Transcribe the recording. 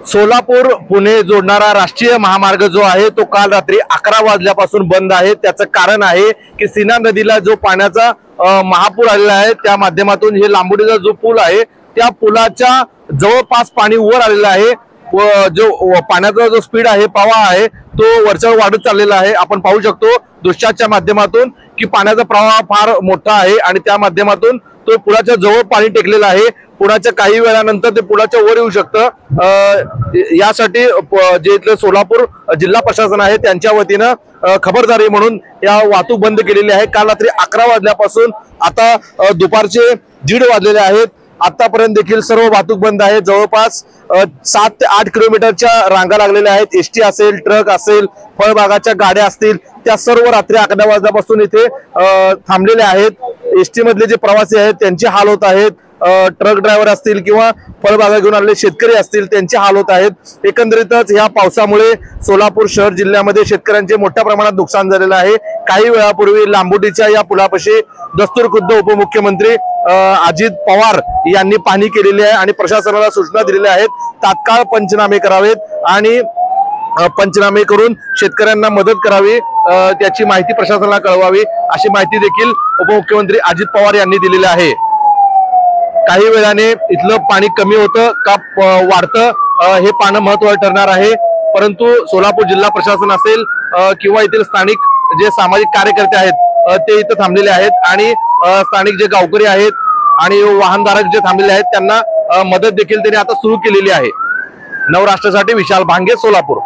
सोलापूर पुणे जोडणारा राष्ट्रीय महामार्ग जो आहे तो काल रात्री 11 वाजल्यापासून बंद आहे। त्याचं कारण आहे की सीना नदीला जो पाण्याचा महापूर आलेला आहे त्या माध्यमातून हे लांबोडीचा जो पूल आहे त्या पुलाच्या जवळपास पाणी वर आलेलं आहे व जो पाण्याचा जो स्पीड आहे प्रवाह आहे तो वरचढ वाढत चाललेला आहे। आपण पाहू शकतो दृश्याच्या माध्यमातून की पाण्याचा प्रवाह फार मोठा आहे आणि त्या माध्यमातून तो पुलाच्या जवळ पाणी टेकलेलं आहे। पुण्याच्या काही वेळानंतर ते पुलाच्या वर येऊ शकतं। यासाठी जे इथलं सोलापूर जिल्हा प्रशासन आहे त्यांच्या वतीनं खबरदारी म्हणून या वाहतूक बंद केलेली आहे। काल रात्री 11 वाजल्यापासून आता दुपारचे 1:30 वाजलेले आहेत। आतापर्यंत देखील सर्व वाहतूक बंद आहे। जवळपास 7 ते 8 किलोमीटरच्या रांगा लागलेल्या आहेत। एसटी असेल, ट्रक असेल, फळबागाच्या गाड्या असतील त्या सर्व रात्री 11 वाजल्यापासून इथे थांबलेल्या आहेत। एसटी मधले जे प्रवासी आहेत त्यांचे हाल होत आहेत, ट्रक ड्रायव्हर असतील किंवा फळबागा घेऊन आलेले शेतकरी असतील त्यांचे हाल होत आहेत। एकंदरीतच या पावसामुळे सोलापूर शहर जिल्ह्यामध्ये शेतकऱ्यांचे मोठ्या प्रमाणात नुकसान झालेलं आहे। काही वेळापूर्वी लांबोटीच्या या पुलापाशी दस्तूरखुद्द उपमुख्यमंत्री अजित पवार यांनी पाहणी केलेली आहे आणि प्रशासनाला सूचना दिलेल्या आहेत तात्काळ पंचनामे करावेत आणि पंचनामे करून शेतकऱ्यांना मदत करावी, त्याची माहिती प्रशासनाला कळवावी अशी माहिती देखील उपमुख्यमंत्री अजित पवार यांनी दिलेली आहे। काही वेळाने इथलं पाणी कमी होतं का वाढतं हे पाहणं महत्त्वाचं ठरणार आहे। परंतु सोलापूर जिल्हा प्रशासन असेल किंवा येथील स्थानिक जे सामाजिक कार्यकर्ते आहेत ते इथं थांबलेले आहेत आणि स्थानिक जे गावकरी आहेत आणि वाहनधारक जे थांबलेले आहेत त्यांना मदत देखील त्यांनी आता सुरू केलेली आहे। नवराष्ट्रासाठी विशाल भांगे, सोलापूर।